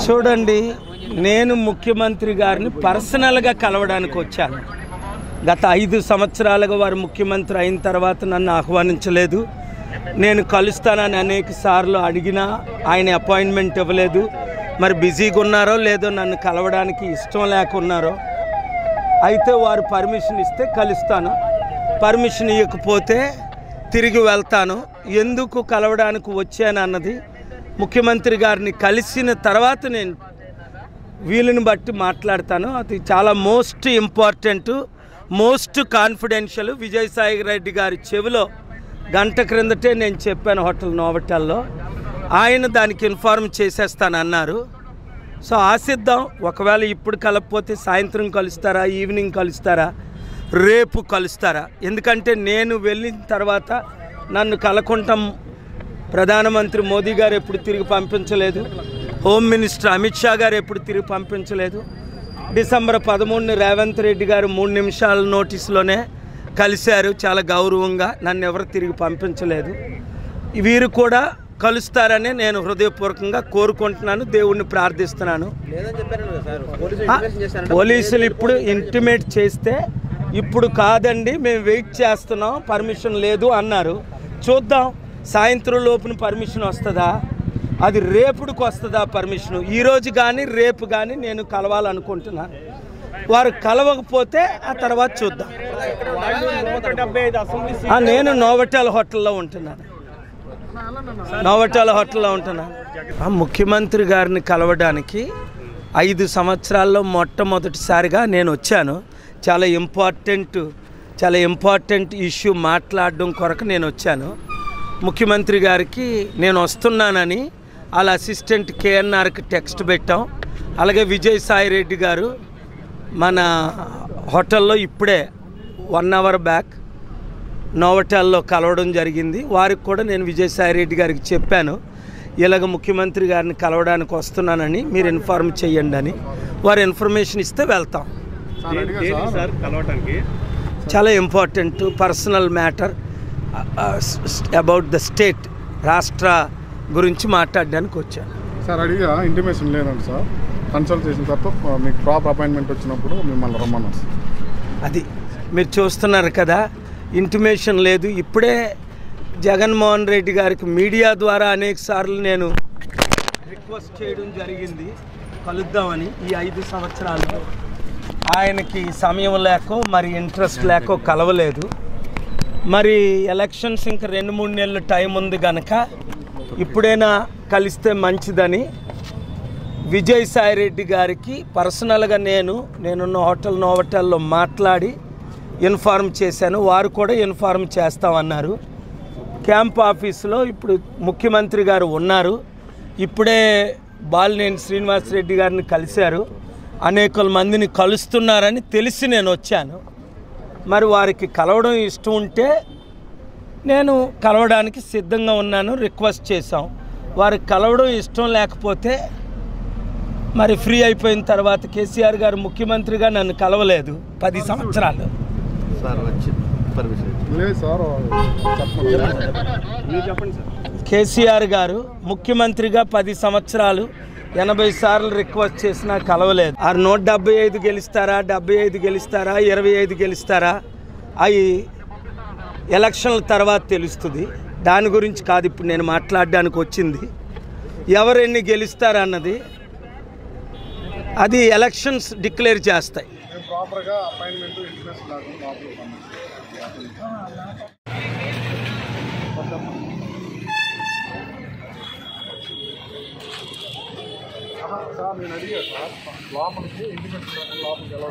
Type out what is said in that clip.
చూడండి, నేను ముఖ్యమంత్రి గారిని పర్సనల్గా కలవడానికి వచ్చాను. గత 5 సంవత్సరాలుగా వారు ముఖ్యమంత్రి అయిన తర్వాత నన్ను ఆహ్వానించలేదు. నేను కలుస్తానని అనేక సార్లు అడిగినా ఆయన అపాయింట్మెంట్ ఇవ్వలేదు. మరి బిజీగా ఉన్నారో లేదో నన్ను కలవడానికి ఇష్టం లేకున్నారో. అయితే వారు పర్మిషన్ ఇస్తే కలుస్తాను, పర్మిషన్ ఇవ్వకపోతే తిరిగి వెళ్తాను. ఎందుకు కలవడానికి వచ్చాను అన్నది ముఖ్యమంత్రి గారిని కలిసిన తర్వాత నేను వీలుని బట్టి మాట్లాడతాను. అది చాలా most important, most confidential. Vijayasai Reddy గారి చెవిలో గంట క్రిందటే నేను చెప్పాను హోటల్ నోవటల్లో. ఆయన దానికి ఇన్ఫార్మ్ చేసేస్తానన్నారు. సో ఆశిద్దాం. ఒకవేళ ఇప్పుడు కలపకపోతే సాయంత్రం కలుస్తారా, ఈవినింగ్ కలుస్తారా, రేపు కలుస్తారా? ఎందుకంటే నేను వెళ్ళిన తర్వాత నన్ను కలకుంటాం ప్రధానమంత్రి మోదీ గారు ఎప్పుడు తిరిగి పంపించలేదు, హోమ్ మినిస్టర్ అమిత్ షా గారు ఎప్పుడు తిరిగి పంపించలేదు. డిసెంబర్ 13ని రేవంత్ రెడ్డి గారు 3 నిమిషాల నోటీసులోనే కలిశారు, చాలా గౌరవంగా. నన్ను ఎవరు తిరిగి పంపించలేదు. వీరు కూడా కలుస్తారని నేను హృదయపూర్వకంగా కోరుకుంటున్నాను, దేవుణ్ణి ప్రార్థిస్తున్నాను. పోలీసులు ఇప్పుడు ఇంటిమేట్ చేస్తే ఇప్పుడు కాదండి మేము వెయిట్ చేస్తున్నాం, పర్మిషన్ లేదు అన్నారు. చూద్దాం, సాయంత్రం లోపున పర్మిషన్ వస్తుందా, అది రేపుడికి వస్తుందా పర్మిషను. ఈరోజు కానీ రేపు కానీ నేను కలవాలనుకుంటున్నాను. వారు కలవకపోతే ఆ తర్వాత చూద్దాం. నేను నోవటెల్ హోటల్లో ఉంటున్నాను. ముఖ్యమంత్రి గారిని కలవడానికి 5 సంవత్సరాల్లో మొట్టమొదటిసారిగా నేను వచ్చాను. చాలా ఇంపార్టెంట్ ఇష్యూ మాట్లాడడం కొరకు నేను వచ్చాను. ముఖ్యమంత్రి గారికి నేను వస్తున్నానని వాళ్ళ అసిస్టెంట్ కేఎన్ఆర్కి టెక్స్ట్ పెట్టాం. అలాగే విజయసాయి రెడ్డి గారు మన హోటల్లో ఇప్పుడే 1 అవర్ బ్యాక్ నోవటెల్లో కలవడం జరిగింది. వారికి కూడా నేను విజయసాయి రెడ్డి గారికి చెప్పాను, ఇలాగ ముఖ్యమంత్రి గారిని కలవడానికి వస్తున్నానని మీరు ఇన్ఫార్మ్ చేయండి అని. వారు ఇన్ఫర్మేషన్ ఇస్తే వెళ్తాం. చాలా important personal matter about the state, రాష్ట్ర గురించి మాట్లాడడానికి వచ్చాను. సార్ అడిగా ఇంటిమేషన్ లేదండి సార్, కన్సల్ట్ చేసిన తర్వాత మీకు ప్రాపర్ అపాయింట్మెంట్ వచ్చినప్పుడు మిమ్మల్ని రమ్మన్నారు సార్. అది మీరు చూస్తున్నారు కదా, ఇంటిమేషన్ లేదు. ఇప్పుడే జగన్మోహన్ రెడ్డి గారికి మీడియా ద్వారా అనేక సార్లు నేను రిక్వెస్ట్ చేయడం జరిగింది కలుద్దామని. ఈ 5 సంవత్సరాలు ఆయనకి సమయం లేకో మరి ఇంట్రెస్ట్ లేకో కలవలేదు. మరి ఎలక్షన్స్ ఇంకా 2-3 నెలలు టైం ఉంది కనుక ఇప్పుడైనా కలిస్తే మంచిదని విజయసాయి రెడ్డి గారికి పర్సనల్గా నేనున్న హోటల్ నోవటెల్లో మాట్లాడి ఇన్ఫార్మ్ చేశాను. వారు కూడా ఇన్ఫార్మ్ చేస్తామన్నారు. క్యాంప్ ఆఫీసులో ఇప్పుడు ముఖ్యమంత్రి గారు ఉన్నారు. ఇప్పుడే బాలినేని శ్రీనివాసరెడ్డి గారిని కలిశారు. అనేక మందిని కలుస్తున్నారని తెలిసి నేను వచ్చాను. మరి వారికి కలవడం ఇష్టం ఉంటే నేను కలవడానికి సిద్ధంగా ఉన్నాను. రిక్వెస్ట్ చేశాం. వారికి కలవడం ఇష్టం లేకపోతే మరి ఫ్రీ అయిపోయిన తర్వాత కేసీఆర్ గారు ముఖ్యమంత్రిగా నన్ను కలవలేదు 10 సంవత్సరాలు. కేసీఆర్ గారు ముఖ్యమంత్రిగా 10 సంవత్సరాలు 80 సార్లు రిక్వెస్ట్ చేసినా కలవలేదు. 175 గెలుస్తారా, 75 గెలుస్తారా, 25 గెలుస్తారా, అవి ఎలక్షన్ల తర్వాత తెలుస్తుంది. దాని గురించి కాదు ఇప్పుడు నేను మాట్లాడడానికి వచ్చింది. ఎవరెన్ని గెలుస్తారన్నది అది ఎలక్షన్స్ డిక్లేర్ చేస్తాయి. సార్ నేను అడిగా సార్ లోపలికి ఇంటిమేషన్ లోపలికి ఎలా